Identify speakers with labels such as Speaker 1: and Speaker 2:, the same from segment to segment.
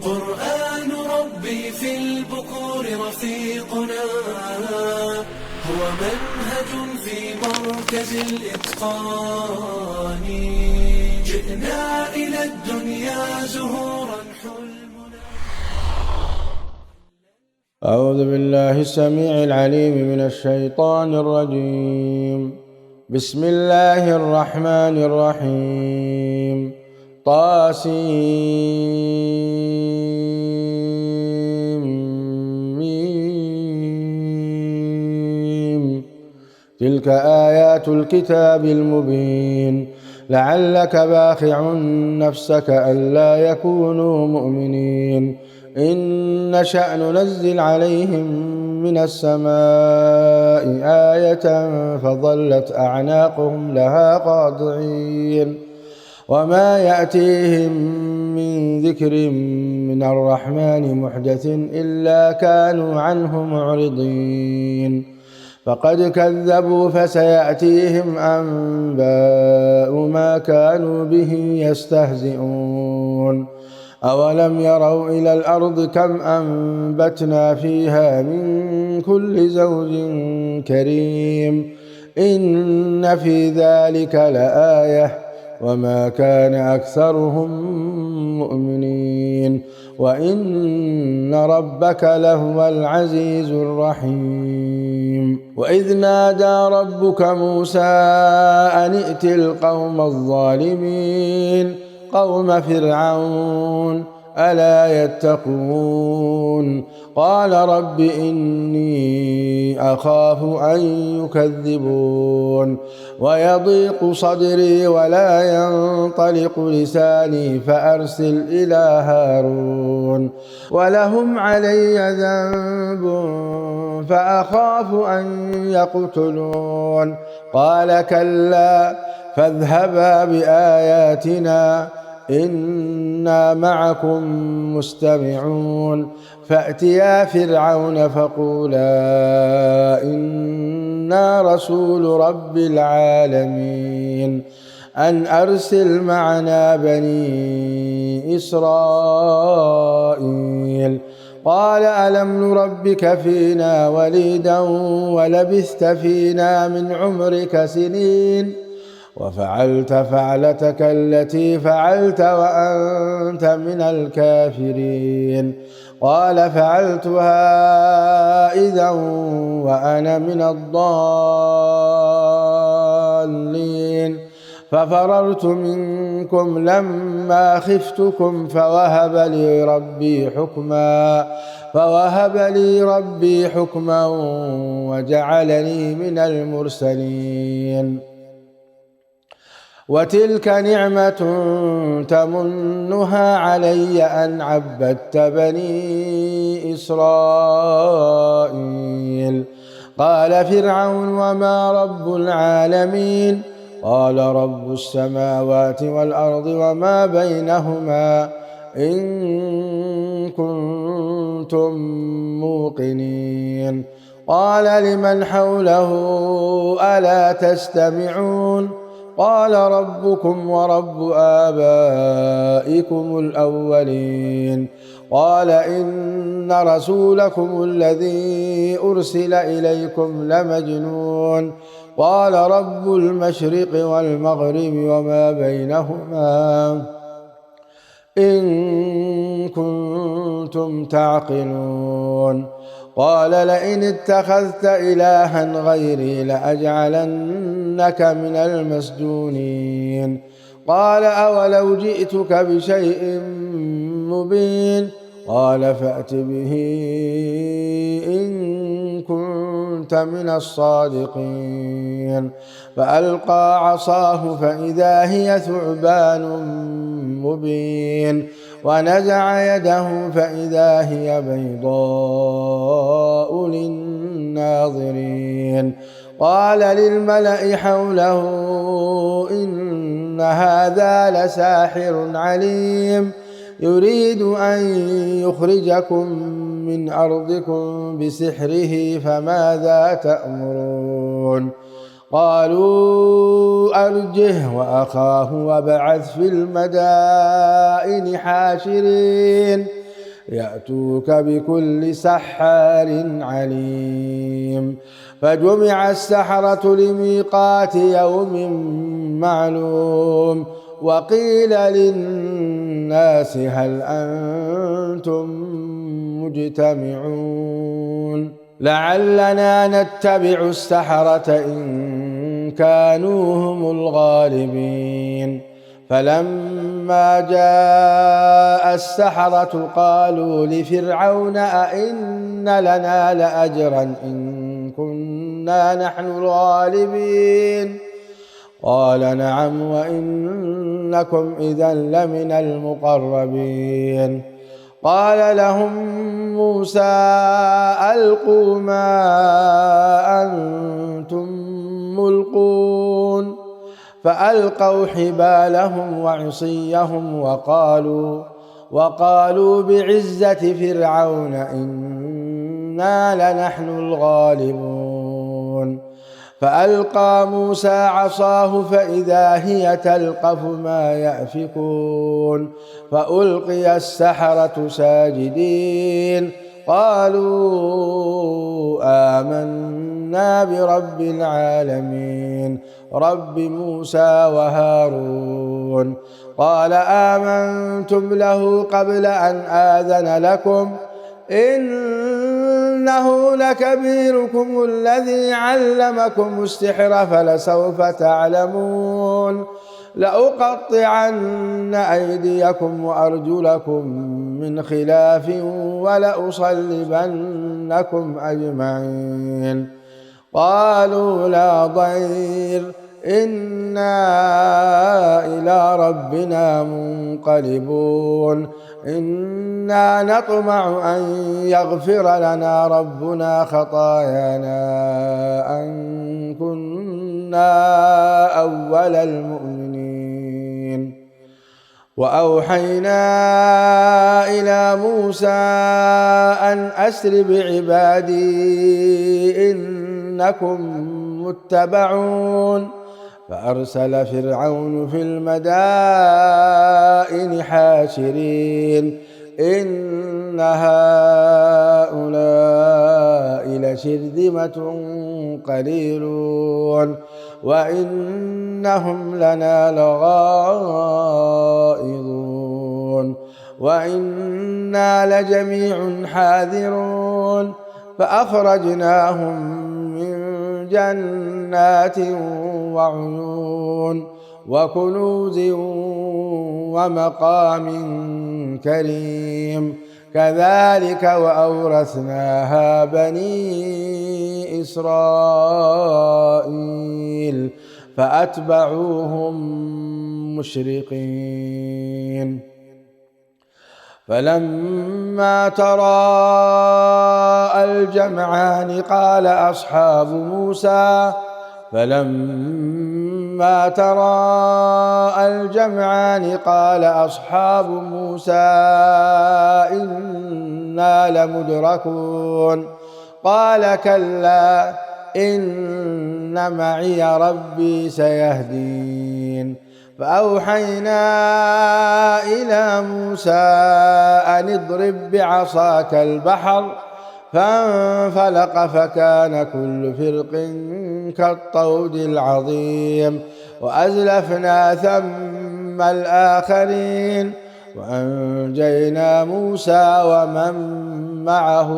Speaker 1: قرآن ربي في البكور رفيقنا، هو منهج في مركز الإتقان. جئنا إلى الدنيا زهورا حلمنا.
Speaker 2: أعوذ بالله السميع العليم من الشيطان الرجيم. بسم الله الرحمن الرحيم. طاسيم. تلك آيات الكتاب المبين. لعلك باخع نفسك ألا يكونوا مؤمنين إن نشأ ننزل عليهم من السماء آية فظلت أعناقهم لها خاضعين وما يأتيهم من ذكر من الرحمن محدث إلا كانوا عنه معرضين فقد كذبوا فسيأتيهم أنباء ما كانوا به يستهزئون أولم يروا إلى الأرض كم أنبتنا فيها من كل زوج كريم إن في ذلك لآية وما كان أكثرهم مؤمنين وإن ربك لهو العزيز الرحيم. وإذ نادى ربك موسى أن ائت القوم الظالمين قوم فرعون ألا يتقون قال رب إني أخاف أن يكذبون ويضيق صدري ولا ينطلق لساني فأرسل إلى هارون ولهم علي ذنب فأخاف أن يقتلون قال كلا فاذهبا بآياتنا إنا معكم مستمعون فأتيا فرعون فقولا إنا رسول رب العالمين أن أرسل معنا بني إسرائيل قال ألم نربك فينا وليدا ولبثت فينا من عمرك سنين وفعلت فعلتك التي فعلت وأنت من الكافرين قال فعلتها إذا وأنا من الضالين ففررت منكم لما خفتكم فوهب لي ربي حكما وجعلني من المرسلين. وتلك نعمة تمنها علي أن عبدت بني إسرائيل قال فرعون وما رب العالمين قال رب السماوات والأرض وما بينهما إن كنتم موقنين قال لمن حوله ألا تستمعون قال ربكم ورب آبائكم الأولين قال إن رسولكم الذي أرسل إليكم لمجنون قال رب المشرق والمغرب وما بينهما إن كنتم تعقلون قال لئن اتخذت إلها غيري لأجعلنك من المسجونين قال أولو جئتك بشيء مبين قال فأت به إن كنت من الصادقين فألقى عصاه فإذا هي ثعبان مبين ونزع يده فإذا هي بيضاء للناظرين قال للملأ حوله إن هذا لساحر عليم يريد أن يخرجكم من أرضكم بسحره فماذا تأمرون قالوا أرجه وأخاه وابعث في المدائن حاشرين يأتوك بكل سحار عليم. فجمع السحرة لميقات يوم معلوم. وقيل للناس هل أنتم مجتمعون لعلنا نتبع السحرة إن كانوا هم الغالبين. فلما جاء السحرة قالوا لفرعون أئن لنا لأجرا إن كنا نحن الغالبين. قال نعم وإنكم إذا لمن المقربين. قال لهم موسى ألقوا ما أنتم ملقون. فألقوا حبالهم وعصيهم وقالوا بعزة فرعون إنا لنحن الغالبون. فألقى موسى عصاه فإذا هي تلقف ما يأفكون. فألقي السحرة ساجدين قالوا آمنا برب العالمين رب موسى وهارون. قال آمنتم له قبل أن آذن لكم إنه لكبيركم الذي علمكم السحر فلسوف تعلمون لأقطعن أيديكم وأرجلكم من خلاف ولأصلبنكم أجمعين. قالوا لا ضير إنا إلى ربنا منقلبون إنا نطمع أن يغفر لنا ربنا خطايانا أن كنا أول المؤمنين. وأوحينا إلى موسى أن أسر بعبادي إنكم متبعون. فأرسل فرعون في المدائن حاشرين إن هؤلاء لشرذمة قليلون وإنهم لنا لغائظون وإنا لجميع حاذرون. فأخرجناهم من جنات وعيون وكنوز ومقام كريم كذلك وأورثناها بني إسرائيل فأتبعوهم مشرقين. فلما تراءى الجمعان قال أصحاب موسى إنا لمدركون. قال كلا إن معي ربي سيهدين. فأوحينا إلى موسى أن اضرب بعصاك البحر فانفلق فكان كل فرق كالطود العظيم وأزلفنا ثم الآخرين وأنجينا موسى ومن معه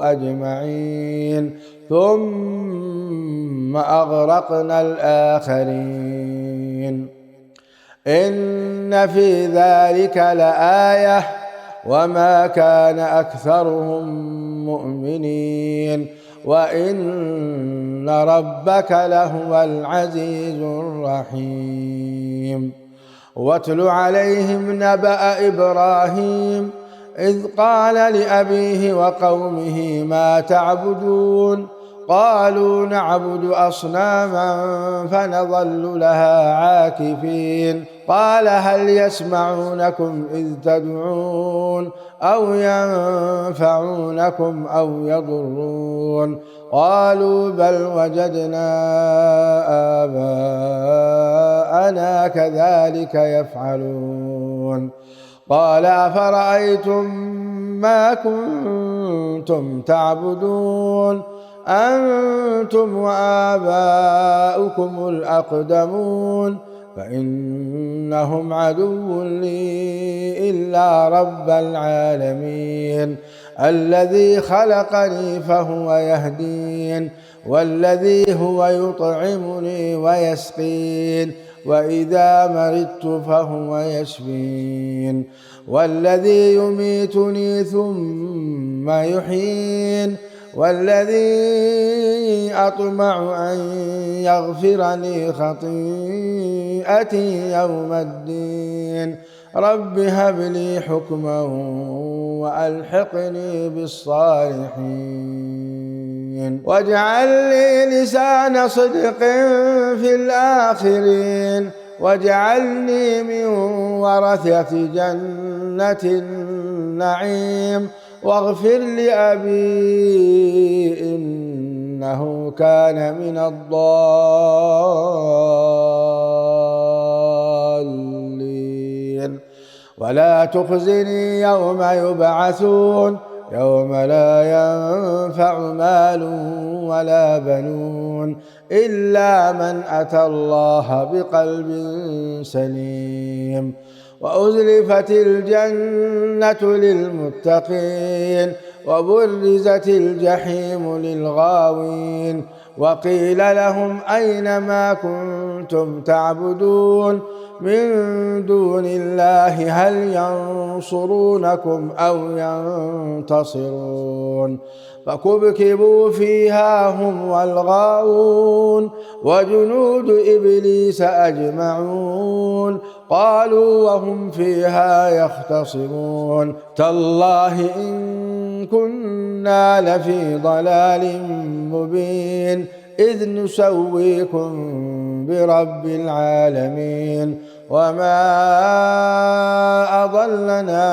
Speaker 2: أجمعين ثم أغرقنا الآخرين. إن في ذلك لآية وما كان أكثرهم مؤمنين وإن ربك لهو العزيز الرحيم. واتل عليهم نبأ إبراهيم إذ قال لأبيه وقومه ما تعبدون قالوا نعبد أصناما فنظل لها عاكفين. قال هل يسمعونكم إذ تدعون أو ينفعونكم أو يضرون قالوا بل وجدنا آباءنا كذلك يفعلون. قال أفرأيتم ما كنتم تعبدون أنتم وآباؤكم الأقدمون فإنهم عدو لي إلا رب العالمين الذي خلقني فهو يهدين والذي هو يطعمني ويسقين وإذا مرضت فهو يشفين والذي يميتني ثم يحيين والذي أطمع أن يغفر لي خطيئتي يوم الدين رب هب لي حكما وألحقني بالصالحين واجعل لي لسان صدق في الآخرين واجعلني من ورثة جنة النعيم واغفر لأبي إنه كان من الضالين ولا تخزني يوم يبعثون يوم لا ينفع مال ولا بنون إلا من أتى الله بقلب سليم وأزلفت الجنة للمتقين وبرزت الجحيم للغاوين وقيل لهم أين ما كنتم تعبدون من دون الله هل ينصرونكم أو ينتصرون فكبكبوا فيها هم والغاوون وجنود إبليس أجمعون قالوا وهم فيها يختصمون تالله إن كنا لفي ضلال مبين إذ نسويكم برب العالمين وما أضلنا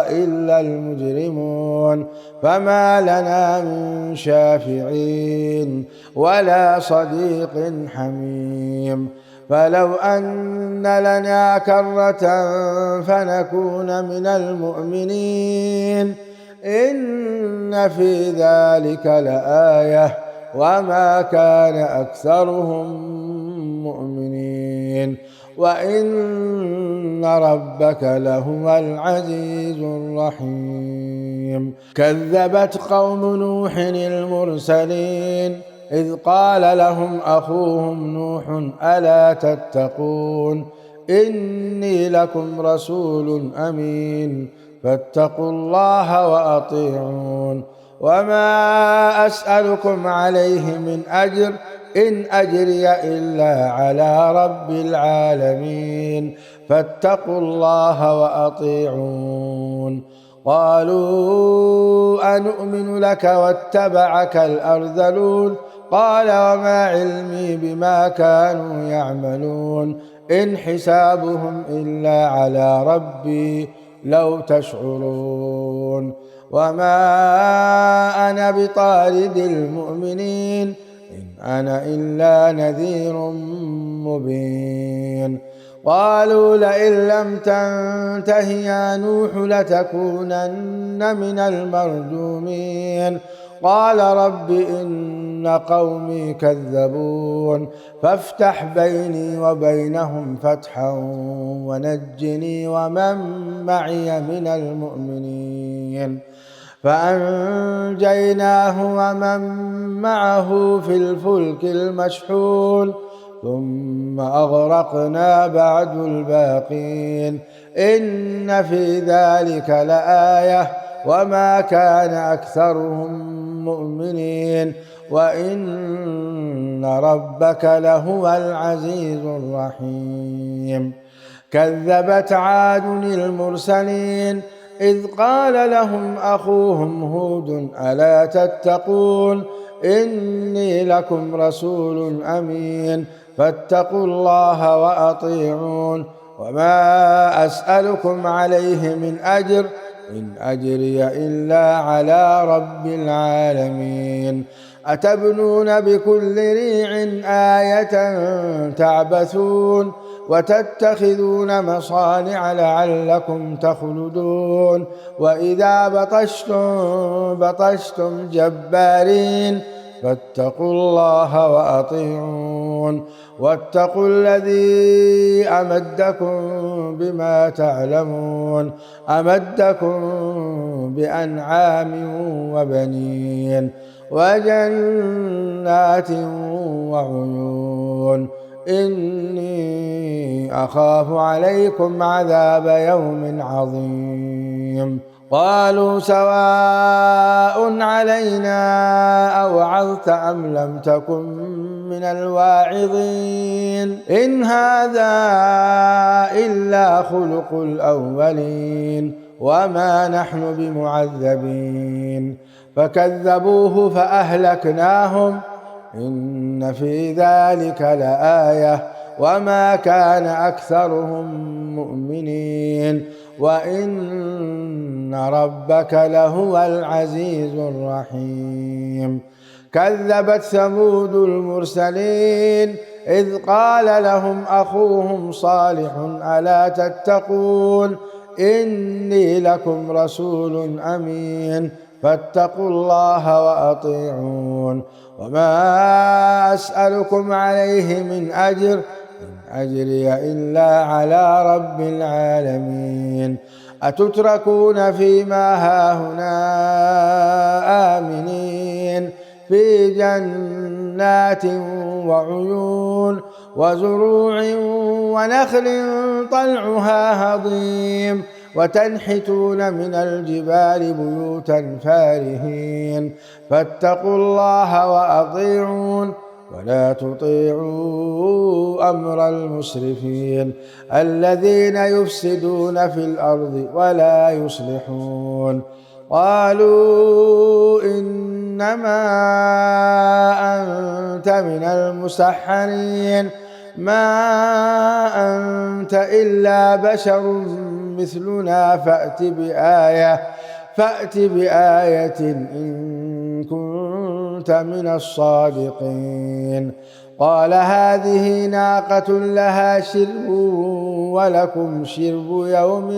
Speaker 2: إلا المجرمون فما لنا من شافعين ولا صديق حميم فلو أن لنا كرة فنكون من المؤمنين إن في ذلك لآية وما كان أكثرهم مؤمنين وإن ربك لهو العزيز الرحيم كذبت قوم نوح المرسلين إذ قال لهم أخوهم نوح ألا تتقون إني لكم رسول أمين فاتقوا الله وأطيعون وما أسألكم عليه من أجر إن أجري إلا على رب العالمين فاتقوا الله وأطيعون قالوا أنؤمن لك واتبعك الأرذلون قال وما علمي بما كانوا يعملون إن حسابهم إلا على ربي لو تشعرون وما أنا بطارد المؤمنين إن أنا إلا نذير مبين قالوا لئن لم تنته يا نوح لتكونن من المرجومين قال رب إن قومي كذبون فافتح بيني وبينهم فتحا ونجني ومن معي من المؤمنين فأنجيناه ومن معه في الفلك المشحون ثم أغرقنا بعد الباقين إن في ذلك لآية وما كان أكثرهم مؤمنين وإن ربك لهو العزيز الرحيم كذبت عاد المرسلين إذ قال لهم أخوهم هود ألا تتقون إني لكم رسول أمين فاتقوا الله وأطيعون وما أسألكم عليه من أجر إن أجري إلا على رب العالمين أتبنون بكل ريع آية تعبثون وتتخذون مصانع لعلكم تخلدون وإذا بطشتم جبارين فاتقوا الله وأطيعون واتقوا الذي أمدكم بما تعلمون أمدكم بأنعام وبنين وجنات وعيون إني أخاف عليكم عذاب يوم عظيم قالوا سواء علينا أوعظت أم لم تكن من الواعظين إن هذا إلا خلق الأولين وما نحن بمعذبين فكذبوه فأهلكناهم إن في ذلك لآية وما كان أكثرهم مؤمنين وإن ربك لهو العزيز الرحيم كذبت ثمود المرسلين إذ قال لهم أخوهم صالح ألا تتقون إني لكم رسول أمين فاتقوا الله وأطيعون وما أسألكم عليه من أجر إن أجري إلا على رب العالمين أتتركون فيما هاهنا آمنين في جنات وعيون وزروع ونخل طلعها هضيم وتنحتون من الجبال بيوتا فارهين فاتقوا الله وأطيعون ولا تطيعوا أمر المسرفين الذين يفسدون في الأرض ولا يصلحون قالوا إنما أنت من المسحرين ما أنت إلا بشر مثلنا فأت بآية إن كنت من الصادقين قال هذه ناقة لها شرب ولكم شرب يوم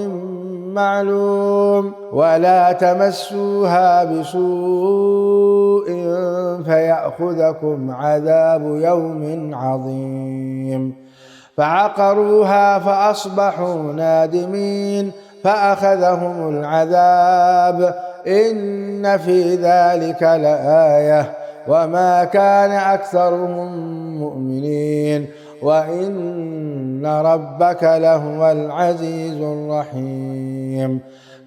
Speaker 2: معلوم ولا تمسوها بسوء فيأخذكم عذاب يوم عظيم فعقروها فأصبحوا نادمين فأخذهم العذاب إن في ذلك لآية وما كان أكثرهم مؤمنين وإن ربك لهو العزيز الرحيم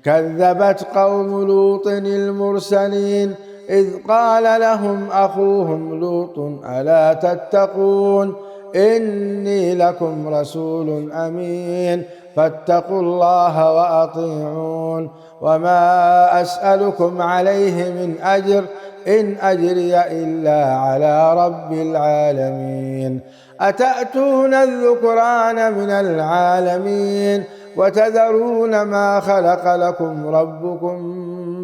Speaker 2: كذبت قوم لوط المرسلين إذ قال لهم أخوهم لوط ألا تتقون إني لكم رسول أمين فاتقوا الله وأطيعون وما أسألكم عليه من أجر إن أجري إلا على رب العالمين أتأتون الذكران من العالمين وتذرون ما خلق لكم ربكم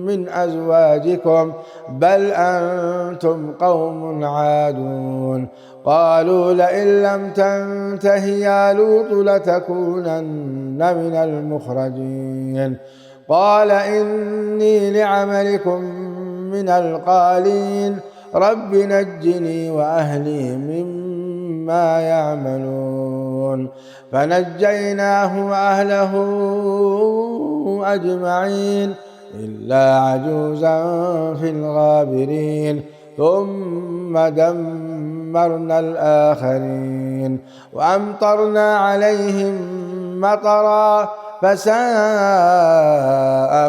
Speaker 2: من أزواجكم بل أنتم قوم عادون قالوا لئن لم تنته يا لوط لتكونن من المخرجين قال إني لعملكم من القالين رب نجني وأهلي مما يعملون فنجيناه وأهله أجمعين إلا عجوزا في الغابرين ثم دمرنا الآخرين وأمطرنا عليهم مطرا فساء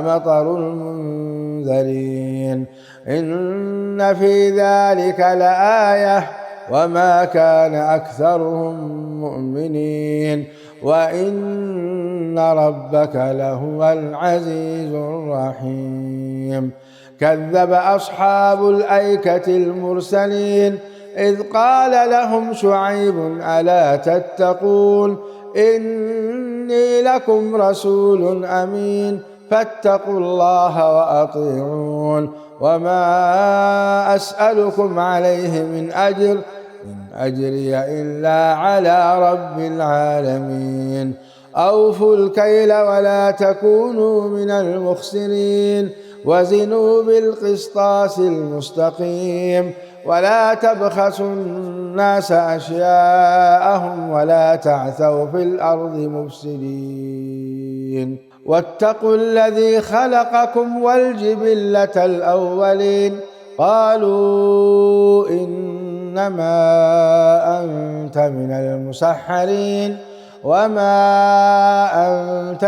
Speaker 2: مطر المنذرين إن في ذلك لآية وما كان أكثرهم مؤمنين وإن ربك لهو العزيز الرحيم كذب أصحاب الأيكة المرسلين إذ قال لهم شعيب ألا تتقون إني لكم رسول أمين فاتقوا الله وأطيعون وما أسألكم عليه من أجر إن أجري إلا على رب العالمين. أوفوا الكيل ولا تكونوا من المخسرين وزنوا بالقسطاس المستقيم ولا تبخسوا الناس أشياءهم ولا تعثوا في الأرض مفسدين واتقوا الذي خلقكم والجبلة الأولين قالوا إنما أنت من المسحرين وما أنت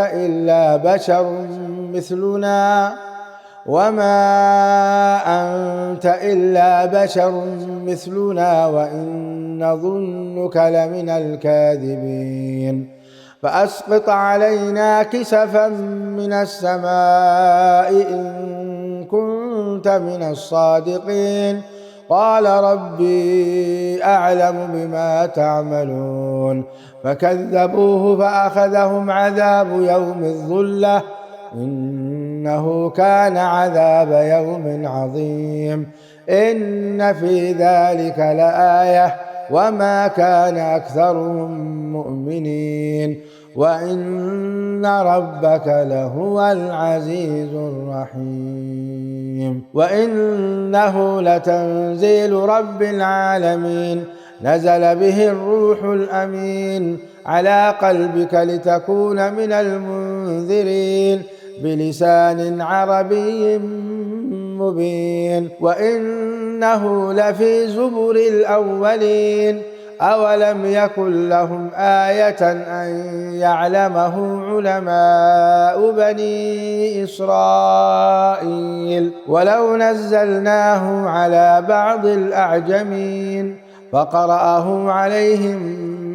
Speaker 2: إلا بشر مثلنا وإن نظنك لمن الكاذبين فأسقط علينا كسفا من السماء إن كنت من الصادقين قال ربي أعلم بما تعملون فكذبوه فأخذهم عذاب يوم الظلة إنه كان عذاب يوم عظيم إن في ذلك لآية وما كان أكثرهم مؤمنين وإن ربك لهو العزيز الرحيم وإنه لتنزيل رب العالمين نزل به الروح الأمين على قلبك لتكون من المنذرين بلسان عربي مبين وإنه لفي زبر الأولين أولم يكن لهم آية أن يعلمه علماء بني إسرائيل ولو نزلناه على بعض الأعجمين فقرأه عليهم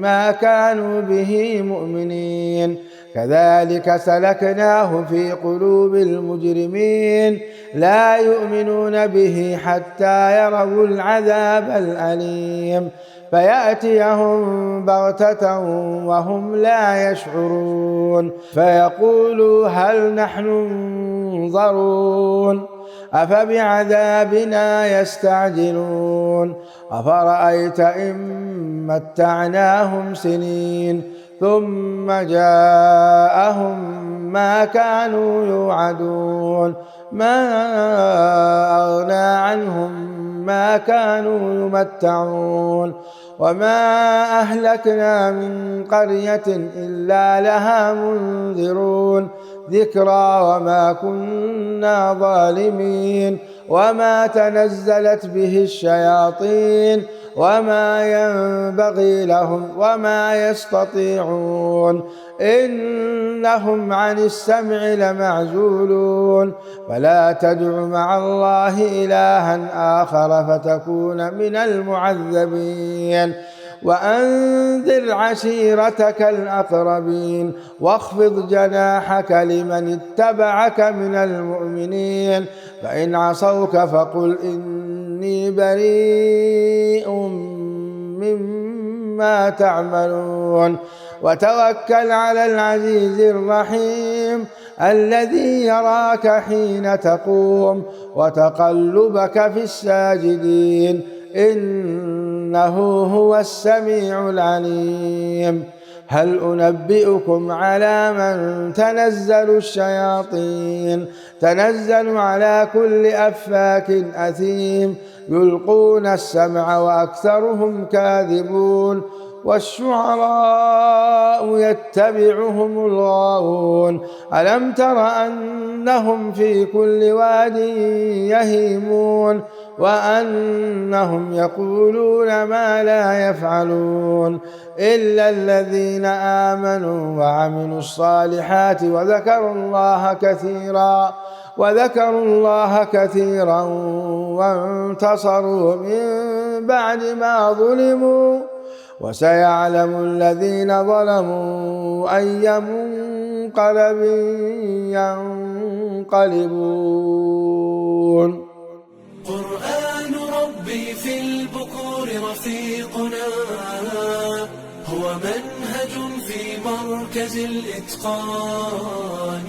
Speaker 2: ما كانوا به مؤمنين كذلك سلكناه في قلوب المجرمين لا يؤمنون به حتى يروا العذاب الأليم فيأتيهم بغتة وهم لا يشعرون فيقولوا هل نحن منظرون أفبعذابنا يستعجلون أفرأيت إن متعناهم سنين ثم جاءهم ما كانوا يوعدون ما أغنى عنهم ما كانوا يمتعون وما أهلكنا من قرية إلا لها منذرون ذكرى وما كنا ظالمين وما تنزلت به الشياطين وما ينبغي لهم وما يستطيعون إنهم عن السمع لمعزولون فلا تدع مع الله إلها آخر فتكون من المعذبين وأنذر عشيرتك الأقربين واخفض جناحك لمن اتبعك من المؤمنين فإن عصوك فقل إني بريء مما تعملون وتوكل على العزيز الرحيم الذي يراك حين تقوم وتقلبك في الساجدين إنه هو السميع العليم هل أنبئكم على من تنزل الشياطين تنزل على كل أفاك أثيم يلقون السمع وأكثرهم كاذبون والشعراء يتبعهم الغاوون ألم تر أنهم في كل واد يهيمون وأنهم يقولون ما لا يفعلون إلا الذين آمنوا وعملوا الصالحات وذكروا الله كثيرا وانتصروا من بعد ما ظلموا وسيعلم الذين ظلموا أي منقلب ينقلبون
Speaker 1: قرآن ربي في البكور رفيقنا هو منهج في مركز الإتقان